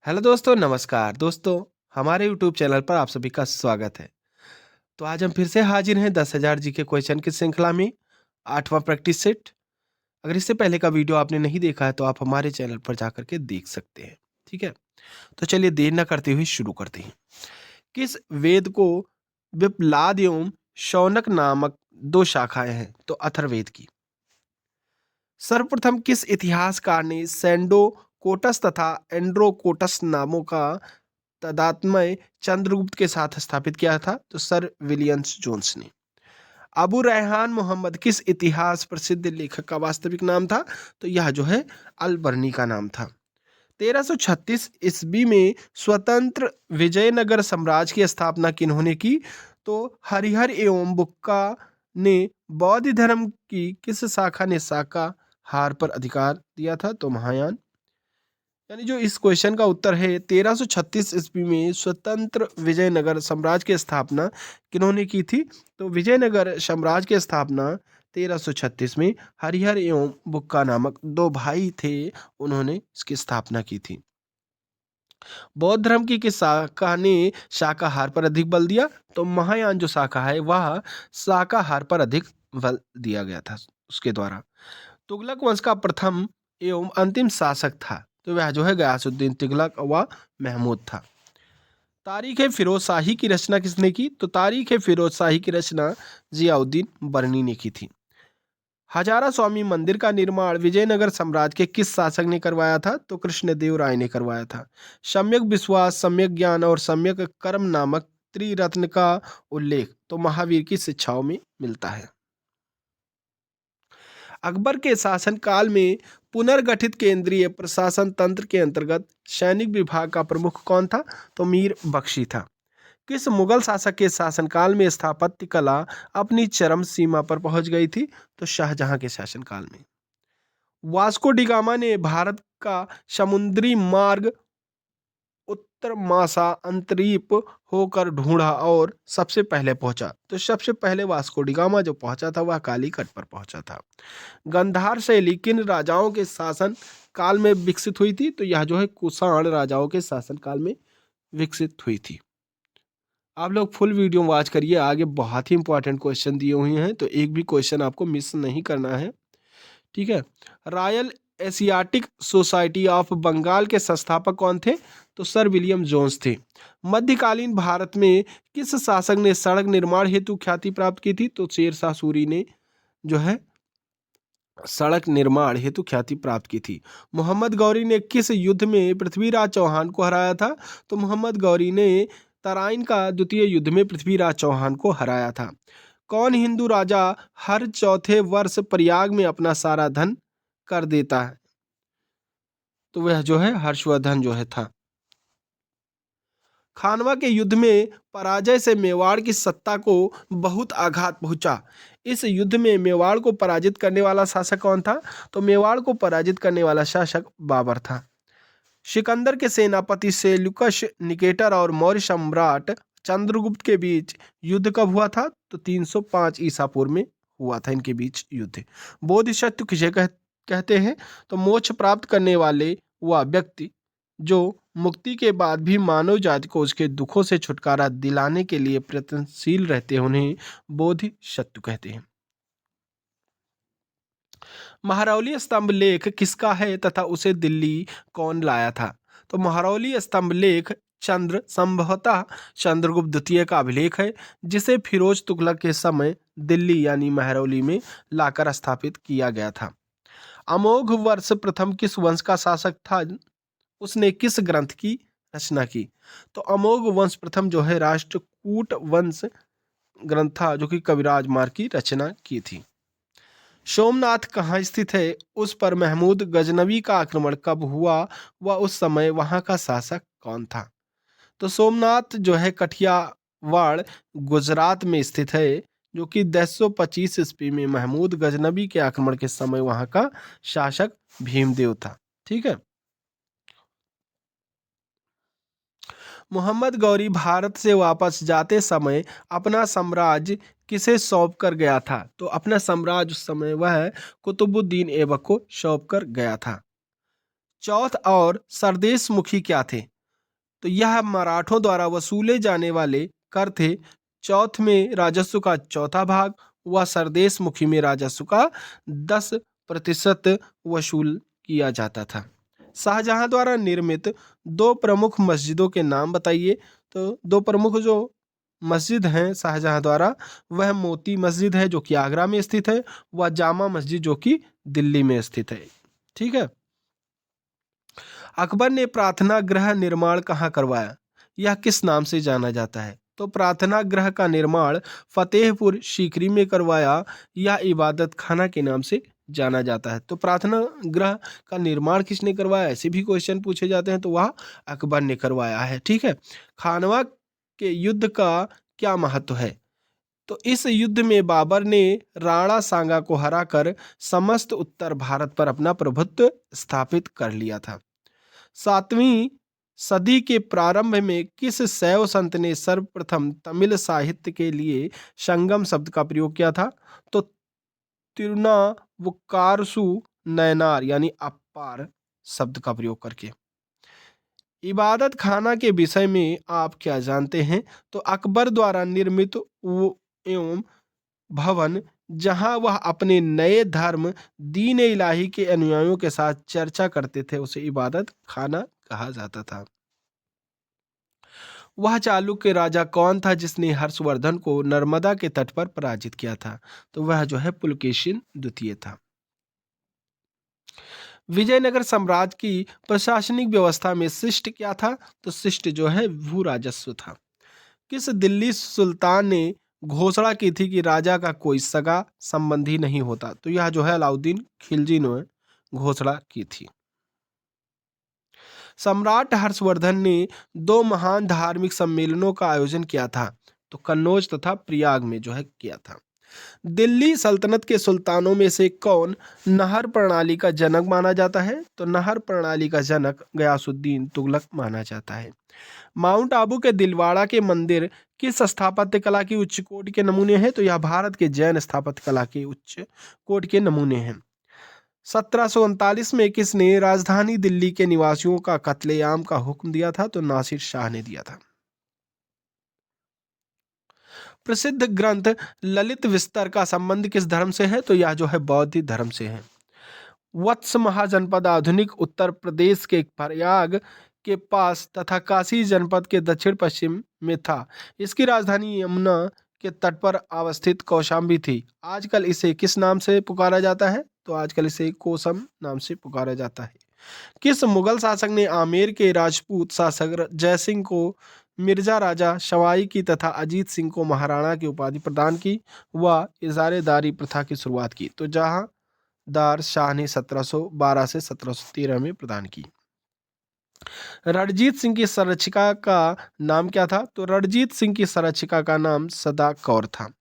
Hello दोस्तों, नमस्कार दोस्तों। हमारे यूट्यूब चैनल पर आप सभी का स्वागत है। तो आज हम फिर से हाजिर हैं 10,000 जी के क्वेश्चन की श्रृंखला में 8वां प्रैक्टिस सेट। अगर इससे पहले का वीडियो आपने नहीं देखा है तो आप हमारे चैनल पर जाकर के देख सकते हैं। ठीक है, तो चलिए देर न करते हुए शुरू करते हैं। किस वेद को विप्लाद एवं शौनक नामक दो शाखाएं हैं? तो अथर्ववेद की। सर्वप्रथम किस इतिहासकार ने सैंडोकोटस तथा एंड्रोकोटस नामों का तादात्म्य चंद्रगुप्त के साथ स्थापित किया था? तो सर विलियम्स जोन्स ने। अबू रेहान मोहम्मद किस इतिहास प्रसिद्ध लेखक का वास्तविक नाम था? तो यह जो है अल बर्नी का नाम था। 1336 ईस्वी में स्वतंत्र विजयनगर साम्राज्य की स्थापना किन्होंने की? तो हरिहर एवं बुक्का ने। बौद्ध धर्म की किस शाखा ने शाकाहार पर अधिकार दिया था? तो महायान। यानी जो इस क्वेश्चन का उत्तर है, 1336 ईस्वी में स्वतंत्र विजयनगर साम्राज्य की स्थापना किन्होंने की थी? तो विजयनगर साम्राज्य की स्थापना 1336 में हरिहर एवं बुक्का नामक दो भाई थे, उन्होंने इसकी स्थापना की थी। बौद्ध धर्म की किस शाखा ने शाकाहार पर अधिक बल दिया? तो महायान जो शाखा है वह शाकाहार पर अधिक बल दिया गया था उसके द्वारा। तुगलक वंश का प्रथम एवं अंतिम शासक था, तो वह जो है गयासुद्दीन तुगलक व महमूद था। तारीख ए फिरोज शाही की रचना किसने की? तो तारीख ए फिरोज शाही की रचना जियाउद्दीन बरनी ने की थी। हजारा स्वामी मंदिर का निर्माण विजयनगर साम्राज्य के किस शासक ने करवाया था? तो कृष्णदेव राय ने करवाया था। सम्यक विश्वास, सम्यक ज्ञान और सम्यक कर्म नामक त्रिरत्न का उल्लेख तो महावीर की शिक्षाओं में मिलता है। अकबर के शासन काल में पुनर्गठित केंद्रीय प्रशासन तंत्र के अंतर्गत सैनिक विभाग का प्रमुख कौन था? तो मीर बख्शी था। किस मुगल शासक के शासनकाल में स्थापत्य कला अपनी चरम सीमा पर पहुंच गई थी? तो शाहजहां के शासनकाल में। वास्को डिगामा ने भारत का समुद्री मार्ग उत्तर मासा अंतरीप होकर ढूंढा और सबसे पहले पहुंचा? तो सबसे पहले वास्को डिगामा जो पहुंचा था वह कालीकट पर पहुंचा था। गंधार शैली किन राजाओं के शासन काल में विकसित हुई थी? तो यह जो है कुषाण राजाओं के शासन काल में विकसित हुई थी। आप लोग फुल वीडियो वॉच करिए, आगे बहुत ही इंपॉर्टेंट क्वेश्चन दिए हुए हैं, तो एक भी क्वेश्चन आपको मिस नहीं करना है। ठीक है। Royal Asiatic Society of Bengal के संस्थापक कौन थे? तो सर विलियम जोन्स थे। मध्यकालीन भारत में किस शासक ने सड़क निर्माण हेतु ख्याति प्राप्त की थी? तो शेरशाह सूरी ने जो है सड़क निर्माण हेतु ख्याति प्राप्त की थी। मोहम्मद गौरी ने किस युद्ध में पृथ्वीराज चौहान को हराया था? तो मोहम्मद गौरी ने तराइन का द्वितीय युद्ध में पृथ्वीराज चौहान को हराया था। कौन हिंदू राजा हर चौथे वर्ष प्रयाग में अपना सारा धन कर देता है? तो वह जो है हर्षवर्धन जो है था। खानवा के युद्ध में पराजय से मेवाड़ की सत्ता को बहुत आघात पहुंचा। इस युद्ध में मेवाड़ को पराजित करने वाला शासक कौन था? तो मेवाड़ को पराजित करने वाला शासक बाबर था। सिकंदर के सेनापति सेल्यूकस निकेटर और मौर्य सम्राट चंद्रगुप्त के बीच युद्ध कब हुआ था? तो 305 ईसा पूर्व में हुआ था इनके बीच युद्ध। बोधिसत्व किसे कहते हैं? तो मोक्ष प्राप्त करने वाले वह व्यक्ति जो मुक्ति के बाद भी मानव जाति को उसके दुखों से छुटकारा दिलाने के लिए प्रयत्नशील रहते हैं, उन्हें बोधिसत्व कहते हैं। महरौली स्तंभ लेख किसका है तथा उसे दिल्ली कौन लाया था? तो महरौली स्तंभ लेख चंद्र संभवतः चंद्रगुप्त द्वितीय का अभिलेख है, जिसे फिरोज तुगलक के समय दिल्ली यानी महरौली में लाकर स्थापित किया गया था। अमोघ वर्ष प्रथम किस वंश का शासक था? उसने किस ग्रंथ की रचना की? तो अमोघ वंश प्रथम जो है राष्ट्रकूट वंश ग्रंथ था, जो कि कविराज मार की रचना की थी। सोमनाथ कहाँ स्थित है? उस पर महमूद गजनवी का आक्रमण कब हुआ व उस समय वहां का शासक कौन था? तो सोमनाथ जो है कठियावाड़ गुजरात में स्थित है, जो कि 1025 ईस्वी में महमूद गजनवी के आक्रमण के समय वहां का शासक भीमदेव था। ठीक है। मोहम्मद गौरी भारत से वापस जाते समय अपना साम्राज्य किसे सौंप कर गया था? तो अपना साम्राज्य उस समय वह कुतुबुद्दीन ऐबक को सौंप कर गया था। चौथ और सरदेश मुखी क्या थे? तो यह मराठों द्वारा वसूले जाने वाले कर थे। चौथ में राजस्व का चौथा भाग व सरदेश मुखी में राजस्व का 10% वसूल किया जाता था। शाहजहां द्वारा निर्मित दो प्रमुख मस्जिदों के नाम बताइए। तो दो प्रमुख जो मस्जिद हैं शाहजहां द्वारा, वह मोती मस्जिद है जो कि आगरा में स्थित है, व जामा मस्जिद जो कि दिल्ली में स्थित है। ठीक है। अकबर ने प्रार्थना गृह निर्माण कहाँ करवाया? यह किस नाम से जाना जाता है? तो प्रार्थना गृह का निर्माण फतेहपुर सीकरी में करवाया। यह इबादत खाना के नाम से जाना जाता है। तो प्रार्थना गृह का निर्माण किसने करवाया, ऐसे भी क्वेश्चन पूछे जाते हैं, तो वह अकबर ने करवाया है। ठीक है। खानवा के युद्ध का क्या महत्व है? तो इस युद्ध में बाबर ने राणा सांगा को हराकर समस्त उत्तर भारत पर अपना प्रभुत्व स्थापित कर लिया था। 7वीं सदी के प्रारंभ में किस शैव संत ने सर्वप्रथम तमिल साहित्य के लिए संगम शब्द का प्रयोग किया था? तो तिरुनावुक्कारसु नयनार यानी अपार शब्द का प्रयोग करके। इबादत खाना के विषय में आप क्या जानते हैं? तो अकबर द्वारा निर्मित वो एवं भवन जहां वह अपने नए धर्म दीन इलाही के अनुयायियों के साथ चर्चा करते थे, उसे इबादत खाना कहा जाता था। वह चालुक्य राजा कौन था जिसने हर्षवर्धन को नर्मदा के तट पर पराजित किया था? तो वह जो है पुलकेशिन द्वितीय था। विजयनगर साम्राज्य की प्रशासनिक व्यवस्था में शिष्ट क्या था? तो शिष्ट जो है भू राजस्व था। किस दिल्ली सुल्तान ने घोषणा की थी कि राजा का कोई सगा संबंधी नहीं होता? तो यह जो है अलाउद्दीन खिलजी ने घोषणा की थी। सम्राट हर्षवर्धन ने दो महान धार्मिक सम्मेलनों का आयोजन किया था। तो कन्नौज तथा प्रयाग में जो है किया था। दिल्ली सल्तनत के सुल्तानों में से कौन नहर प्रणाली का जनक माना जाता है? तो नहर प्रणाली का जनक गयासुद्दीन तुगलक माना जाता है। माउंट आबू के दिलवाड़ा के मंदिर किस स्थापत्य कला की उच्च कोटि के नमूने हैं? तो यह भारत के जैन स्थापत्य कला के उच्च कोटि के नमूने हैं। 1739 में किसने राजधानी दिल्ली के निवासियों का कत्लेआम का हुक्म दिया था? तो नासिर शाह ने दिया था। प्रसिद्ध ग्रंथ ललित विस्तर का संबंध किस धर्म से है? तो यह जो है बौद्ध धर्म से है। वत्स महाजनपद आधुनिक उत्तर प्रदेश के प्रयाग के पास तथा काशी जनपद के दक्षिण पश्चिम में था। इसकी राजधानी यमुना के तट पर अवस्थित कौशाम्बी थी। आजकल इसे किस नाम से पुकारा जाता है? तो आजकल इसे कोसम नाम से पुकारा जाता है। किस मुगल शासक ने आमेर के राजपूत शासक जयसिंह को मिर्जा राजा शवाई की तथा अजीत सिंह को महाराणा की उपाधि प्रदान की व इजारेदारी प्रथा की शुरुआत की? तो जहांदार शाह ने 1712 से 1713 में प्रदान की। रणजीत सिंह की संरक्षिका का नाम क्या था? तो रणजीत सिंह की संरक्षिका का नाम सदा कौर था।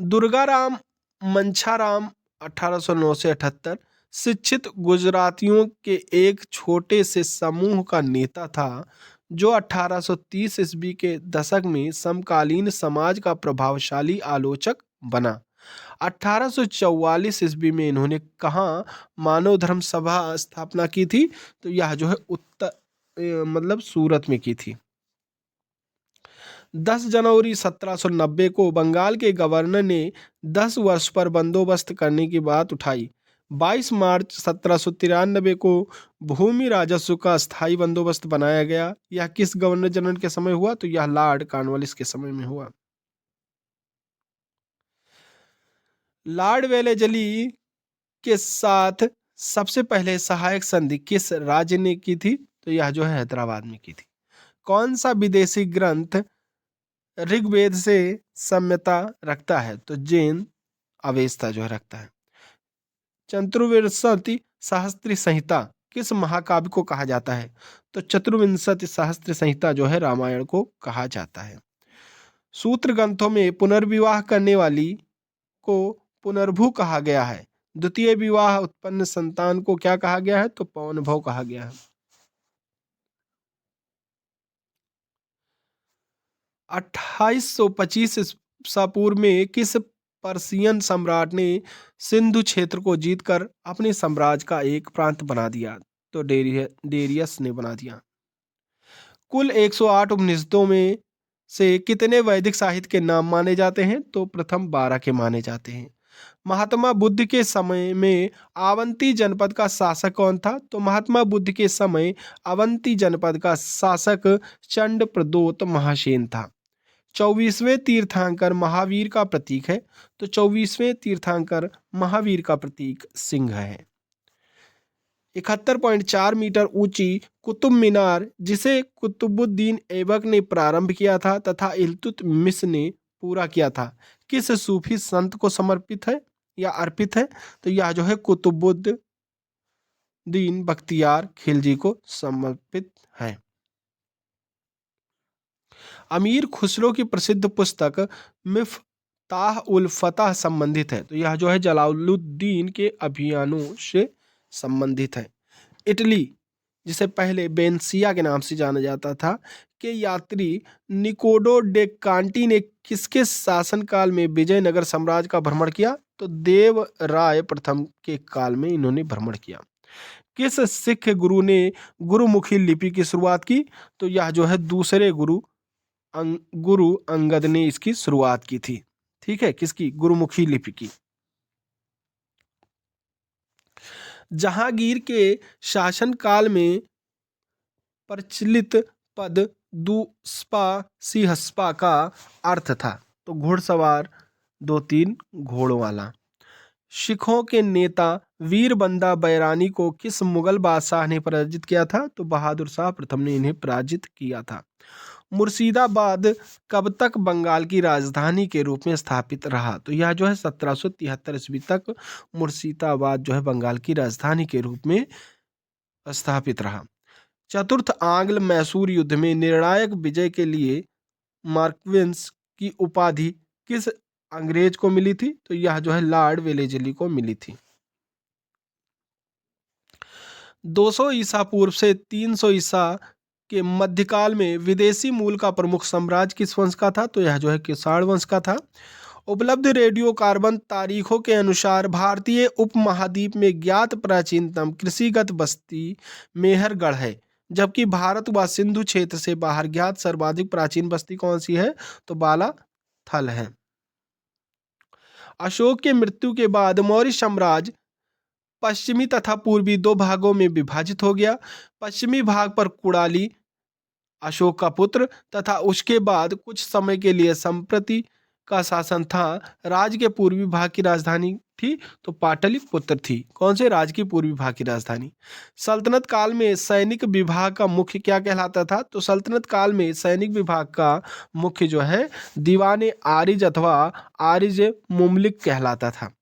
दुर्गाराम मंछाराम 1809 से 78 शिक्षित गुजरातियों के एक छोटे से समूह का नेता था जो 1830 ईस्वी के दशक में समकालीन समाज का प्रभावशाली आलोचक बना। 1844 ईस्वी में इन्होंने कहाँ मानव धर्म सभा स्थापना की थी? तो यह जो है मतलब सूरत में की थी। 10 जनवरी 1790 को बंगाल के गवर्नर ने 10 वर्ष पर बंदोबस्त करने की बात उठाई। 22 मार्च 1793 को भूमि राजस्व का स्थायी बंदोबस्त बनाया गया। यह किस गवर्नर जनरल के समय हुआ? तो यह लॉर्ड कॉर्नवालिस के समय में हुआ। लॉर्ड वेलेस्ली के साथ सबसे पहले सहायक संधि किस राज्य ने की थी? तो यह जो है हैदराबाद में की थी। कौन सा विदेशी ग्रंथ ऋग्वेद से साम्यता रखता है? तो जैन अवेस्ता जो है रखता है। चतुर्विंशति सहस्त्र संहिता किस महाकाव्य को कहा जाता है? तो चतुर्विंशति सहस्त्र संहिता जो है रामायण को कहा जाता है। सूत्र ग्रंथों में पुनर्विवाह करने वाली को पुनर्भू कहा गया है। द्वितीय विवाह उत्पन्न संतान को क्या कहा गया है? तो पौनभव कहा गया है। 2825 ईसा पूर्व में किस पर्शियन सम्राट ने सिंधु क्षेत्र को जीतकर अपने साम्राज्य का एक प्रांत बना दिया? तो डेरियस ने बना दिया। कुल 108 उपनिषदों में से कितने वैदिक साहित्य के नाम माने जाते हैं? तो प्रथम 12 के माने जाते हैं। महात्मा बुद्ध के समय में अवंती जनपद का शासक कौन था? तो महात्मा बुद्ध के समय अवंती जनपद का शासक चंड प्रदोत महासेन था। 24वें तीर्थंकर महावीर का प्रतीक है, तो 24वें तीर्थंकर महावीर का प्रतीक सिंह है। 71.4 मीटर ऊंची कुतुब मीनार, जिसे कुतुबुद्दीन ऐबक ने प्रारंभ किया था तथा इल्तुतमिश ने पूरा किया था, किस सूफी संत को समर्पित है या अर्पित है? तो यह जो है कुतुबुद्दीन बख्तियार खिलजी को समर्पित है। अमीर खुसरो की प्रसिद्ध पुस्तक मिफ्ताह उल फतह संबंधित है, तो यह जो है जलालुद्दीन के अभियानों से संबंधित है। इटली, जिसे पहले वेनेसिया के नाम से जाना जाता था, के यात्री निकोडो डे कांटी ने किसके शासनकाल में विजयनगर साम्राज्य का भ्रमण किया? तो देवराय प्रथम के काल में इन्होंने भ्रमण किया। किस सिख गुरु ने गुरुमुखी लिपि की शुरुआत की? तो यह जो है दूसरे गुरु अंगद ने इसकी शुरुआत की थी। ठीक है, किसकी? गुरुमुखी लिपि की। जहांगीर के शासनकाल में प्रचलित पद दुस्पा सिंहस्पा का अर्थ था, तो घुड़सवार 2-3 घोड़ों वाला। सिखों के नेता वीर बंदा बैरानी को किस मुगल बादशाह ने पराजित किया था? तो बहादुर शाह प्रथम ने इन्हें पराजित किया था। मुर्शिदाबाद कब तक बंगाल की राजधानी के रूप में स्थापित रहा? तो यह जो है 1773 ईस्वी तक मुर्शिदाबाद जो है बंगाल की राजधानी के रूप में स्थापित रहा। चतुर्थ आंग्ल मैसूर युद्ध में निर्णायक विजय के लिए मार्क्वेंस की उपाधि किस अंग्रेज को मिली थी? तो यह जो है लॉर्ड वेलेस्ली को मिली थी। 200 ईसा पूर्व से 300 ईसा के मध्यकाल में विदेशी मूल का प्रमुख साम्राज्य किस वंश का था? तो यह जो है किसाण वंश का था। उपलब्ध रेडियो कार्बन तारीखों के अनुसार भारतीय उपमहाद्वीप में ज्ञात प्राचीनतम कृषिगत बस्ती मेहरगढ़ है, जबकि भारत व सिंधु क्षेत्र से बाहर ज्ञात सर्वाधिक प्राचीन बस्ती कौन सी है? तो बालाथल है। अशोक के मृत्यु के बाद मौर्य साम्राज्य पश्चिमी तथा पूर्वी 2 भागों में विभाजित हो गया। पश्चिमी भाग पर कुड़ाली अशोक का पुत्र तथा उसके बाद कुछ समय के लिए संप्रति का शासन था। राज्य के पूर्वी भाग की राजधानी थी तो पाटलिपुत्र थी। कौन से राज्य की पूर्वी भाग की राजधानी? सल्तनत काल में सैनिक विभाग का मुख्य क्या कहलाता था? तो सल्तनत काल में सैनिक विभाग का मुख्य जो है दीवाने आरिज अथवा आरिज मुमलिक कहलाता था।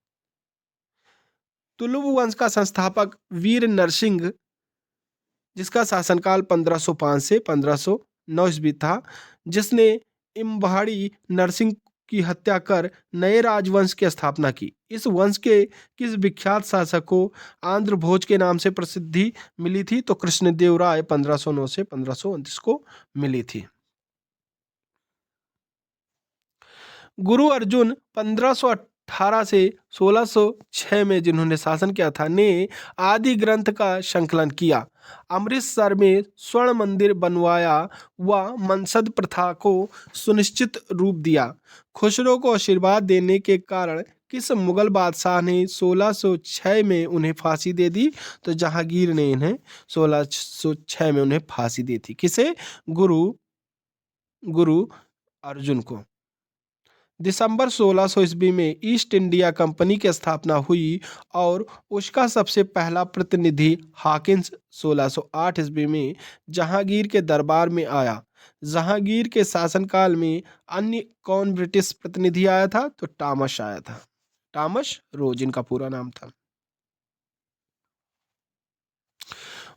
तुलुव वंश का संस्थापक वीर नरसिंह, जिसका शासनकाल 1505 से 1509 ईस्वी था, जिसने इम्बाड़ी नरसिंह की हत्या कर नए राजवंश की स्थापना की। इस वंश के किस विख्यात शासक को आंध्र भोज के नाम से प्रसिद्धि मिली थी? तो कृष्णदेव राय 1509 से 1529 को मिली थी। गुरु अर्जुन 1518 से 1606 में जिन्होंने शासन किया था, ने आदि ग्रंथ का संकलन किया, अमृतसर में स्वर्ण मंदिर बनवाया व मनसद प्रथा को सुनिश्चित रूप दिया। खुसरो को आशीर्वाद देने के कारण किस मुगल बादशाह ने 1606 में उन्हें फांसी दे दी? तो जहांगीर ने इन्हें 1606 में उन्हें फांसी दी थी। किसे? गुरु अर्जुन को। दिसंबर 1600 ईस्वी में ईस्ट इंडिया कंपनी की स्थापना हुई और उसका सबसे पहला प्रतिनिधि हाकिंस 1608 ईस्वी में जहांगीर के दरबार में आया। जहांगीर के शासनकाल में अन्य कौन ब्रिटिश प्रतिनिधि आया था? तो टॉमस आया था। टॉमस रोज इनका पूरा नाम था।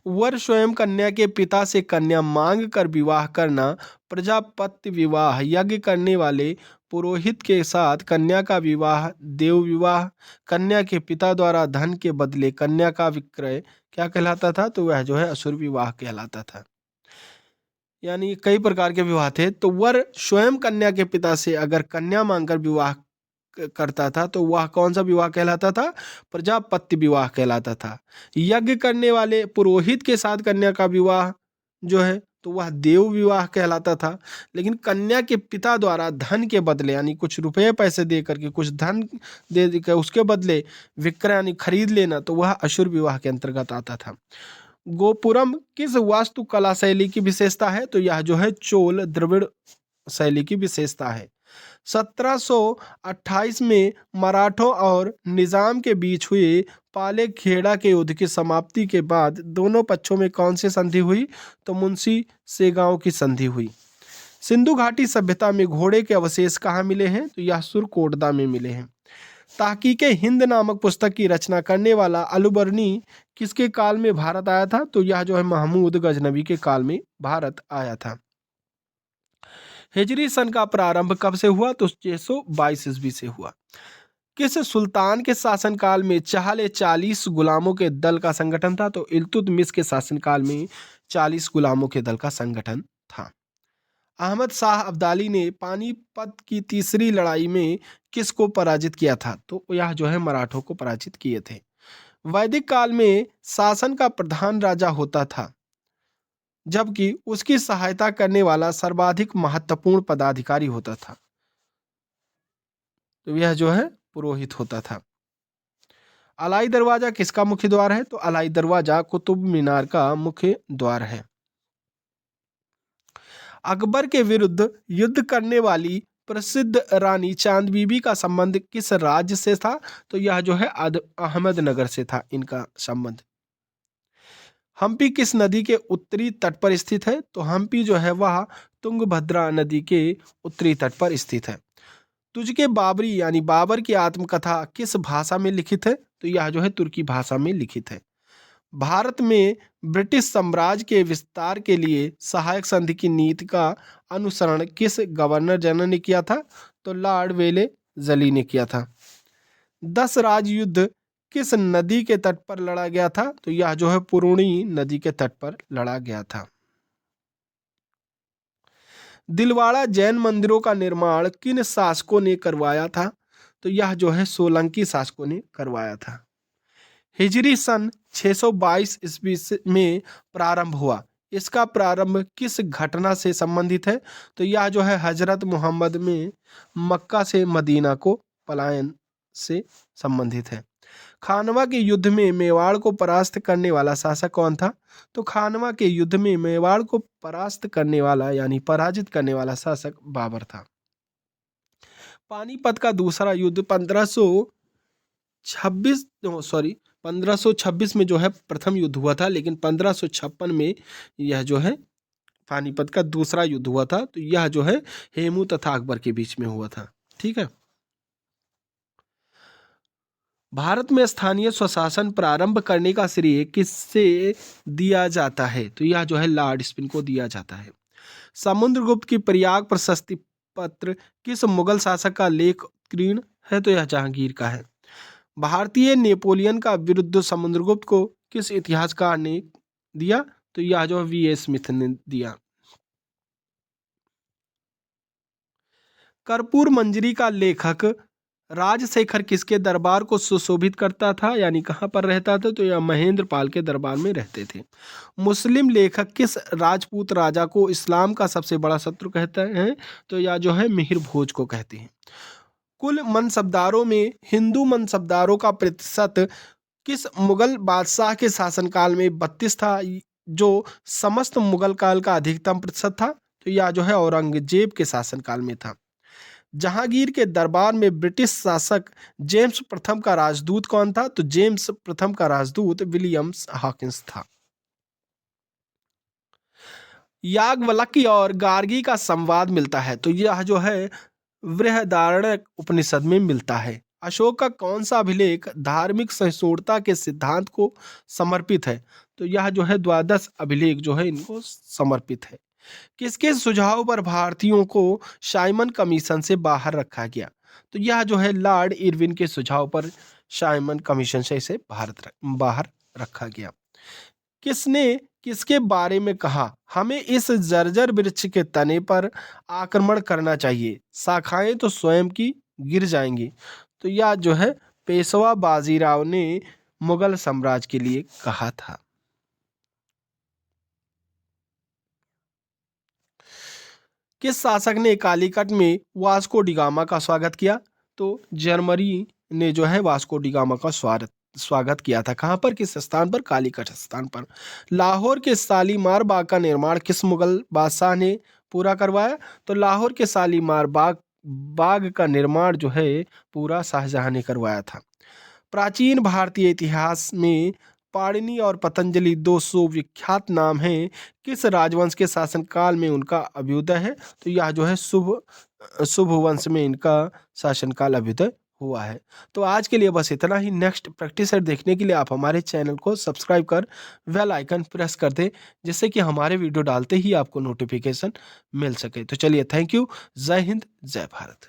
वर स्वयं कन्या के पिता से कन्या मांग कर विवाह करना, प्रजापत्य विवाह, यज्ञ करने वाले पुरोहित के साथ कन्या का विवाह, देव विवाह, कन्या के पिता द्वारा धन के बदले कन्या का विक्रय क्या कहलाता था? तो वह जो है असुर विवाह कहलाता था। यानी कई प्रकार के विवाह थे। तो वर स्वयं कन्या के पिता से अगर कन्या मांगकर विवाह करता था तो वह कौन सा विवाह कहलाता था? प्रजापत्य विवाह कहलाता था। यज्ञ करने वाले पुरोहित के साथ कन्या का विवाह जो है तो वह देव विवाह कहलाता था। लेकिन कन्या के पिता द्वारा धन के बदले यानी कुछ रुपए पैसे दे करके, कुछ धन दे कर उसके बदले विक्रय यानी खरीद लेना, तो वह असुर विवाह के अंतर्गत आता था। गोपुरम किस वास्तुकला शैली की विशेषता है? तो यह जो है चोल द्रविड़ शैली की विशेषता है। 1728 में मराठों और निजाम के बीच हुए पाले खेड़ा के युद्ध की समाप्ति के बाद दोनों पक्षों में कौन सी संधि हुई? तो मुंशी सेगांव की संधि हुई। सिंधु घाटी सभ्यता में घोड़े के अवशेष कहाँ मिले हैं? तो यह सुरकोटदा में मिले हैं। तहकीके हिंद नामक पुस्तक की रचना करने वाला अलुबर्नी किसके काल में भारत आया था? तो यह जो है महमूद गजनवी के काल में भारत आया था। हिजरी सन का प्रारंभ कब से हुआ? तो 622 ईस्वी से हुआ। किस सुल्तान के शासनकाल में चाहले 40 गुलामों के दल का संगठन था? तो इल्तुतमिश के शासनकाल में 40 गुलामों के दल का संगठन था। अहमद शाह अब्दाली ने पानीपत की तीसरी लड़ाई में किसको पराजित किया था? तो यह जो है मराठों को पराजित किए थे। वैदिक काल में शासन का प्रधान राजा होता था, जबकि उसकी सहायता करने वाला सर्वाधिक महत्वपूर्ण पदाधिकारी होता था। तो यह जो है पुरोहित होता था। अलाई दरवाजा किसका मुख्य द्वार है? तो अलाई दरवाजा कुतुब मीनार का मुख्य द्वार है। अकबर के विरुद्ध युद्ध करने वाली प्रसिद्ध रानी चांद बीबी का संबंध किस राज्य से था? तो यह जो है अहमदनगर से था इनका संबंध। हम्पी किस नदी के उत्तरी तट पर स्थित है? तो हम्पी जो है वह तुंगभद्रा नदी के उत्तरी तट पर स्थित है। तुझके बाबरी यानी बाबर की आत्मकथा किस भाषा में लिखित है? तो यह जो है तुर्की भाषा में लिखित है। भारत में ब्रिटिश साम्राज्य के विस्तार के लिए सहायक संधि की नीति का अनुसरण किस गवर्नर जनरल ने किया था? तो लॉर्ड वेलेस्ली ने किया था। 10 राज्य युद्ध किस नदी के तट पर लड़ा गया था? तो यह जो है पुरुणी नदी के तट पर लड़ा गया था। दिलवाड़ा जैन मंदिरों का निर्माण किन शासकों ने करवाया था? तो यह जो है सोलंकी शासकों ने करवाया था। हिजरी सन 622 ईस्वी में प्रारंभ हुआ। इसका प्रारंभ किस घटना से संबंधित है? तो यह जो है हजरत मोहम्मद में मक्का से मदीना को पलायन से संबंधित है। खानवा के युद्ध में मेवाड़ को परास्त करने वाला शासक कौन था? तो खानवा के युद्ध में मेवाड़ को परास्त करने वाला यानी पराजित करने वाला शासक बाबर था। पानीपत का दूसरा युद्ध 1526 में जो है प्रथम युद्ध हुआ था, लेकिन 1556 में यह जो है पानीपत का दूसरा युद्ध हुआ था। तो यह जो है हेमू तथा अकबर के बीच में हुआ था। ठीक है। भारत में स्थानीय स्वशासन प्रारंभ करने का श्रेय किससे दिया जाता है? तो यह जो है लॉर्ड स्पिन को दिया जाता है। समुद्रगुप्त की प्रयाग प्रशस्ति पत्र किस मुगल शासक का लेख उत्कीर्ण है? तो यह जहांगीर का है। भारतीय नेपोलियन का विरुद्ध समुद्रगुप्त को किस इतिहासकार ने दिया? तो यह जो V.S. स्मिथ ने दिया। कर्पूर मंजरी का लेखक राजशेखर किसके दरबार को सुशोभित करता था यानी कहाँ पर रहता था? तो यह महेंद्र पाल के दरबार में रहते थे। मुस्लिम लेखक किस राजपूत राजा को इस्लाम का सबसे बड़ा शत्रु कहते हैं? तो यह जो है मिहिर भोज को कहते हैं। कुल मनसबदारों में हिंदू मनसबदारों का प्रतिशत किस मुगल बादशाह के शासनकाल में 32 था, जो समस्त मुगल काल का अधिकतम प्रतिशत था? तो यह जो है औरंगजेब के शासनकाल में था। जहांगीर के दरबार में ब्रिटिश शासक जेम्स प्रथम का राजदूत कौन था? तो जेम्स प्रथम का राजदूत विलियम्स हॉकिंस था। याज्ञवल्क्य और गार्गी का संवाद मिलता है, तो यह जो है बृहदारण्यक उपनिषद में मिलता है। अशोक का कौन सा अभिलेख धार्मिक सहिष्णुता के सिद्धांत को समर्पित है? तो यह जो है द्वादश अभिलेख जो है इनको समर्पित है। किसके सुझाव पर भारतीयों को साइमन कमीशन से बाहर रखा गया? तो यह जो है लॉर्ड इरविन के सुझाव पर साइमन कमीशन से इसे बाहर रखा गया। किसने किसके बारे में कहा हमें इस जर्जर वृक्ष के तने पर आक्रमण करना चाहिए, शाखाएं तो स्वयं की गिर जाएंगी। तो यह जो है पेशवा बाजीराव ने मुगल साम्राज्य के लिए कहा था। किस शासक ने कालीकट में वास्को डी गामा का स्वागत किया? तो जर्मनी ने जो है वास्को डी गामा का स्वागत किया था। कहाँ पर, किस स्थान पर? कालीकट स्थान पर। लाहौर के शालीमार बाग का निर्माण किस मुगल बादशाह ने पूरा करवाया? तो लाहौर के शालीमार बाग का निर्माण जो है पूरा शाहजहां ने करवाया था। प्राचीन भारतीय इतिहास में पाणिनि और पतंजलि दो सुविख्यात नाम हैं। किस राजवंश के शासनकाल में उनका अभ्युदय है? तो यह जो है शुभ वंश में इनका शासनकाल अभ्युदय हुआ है। तो आज के लिए बस इतना ही। नेक्स्ट प्रैक्टिस सेट देखने के लिए आप हमारे चैनल को सब्सक्राइब कर बेल आइकन प्रेस कर दें, जिससे कि हमारे वीडियो डालते ही आपको नोटिफिकेशन मिल सके। तो चलिए, थैंक यू। जय हिंद, जय भारत।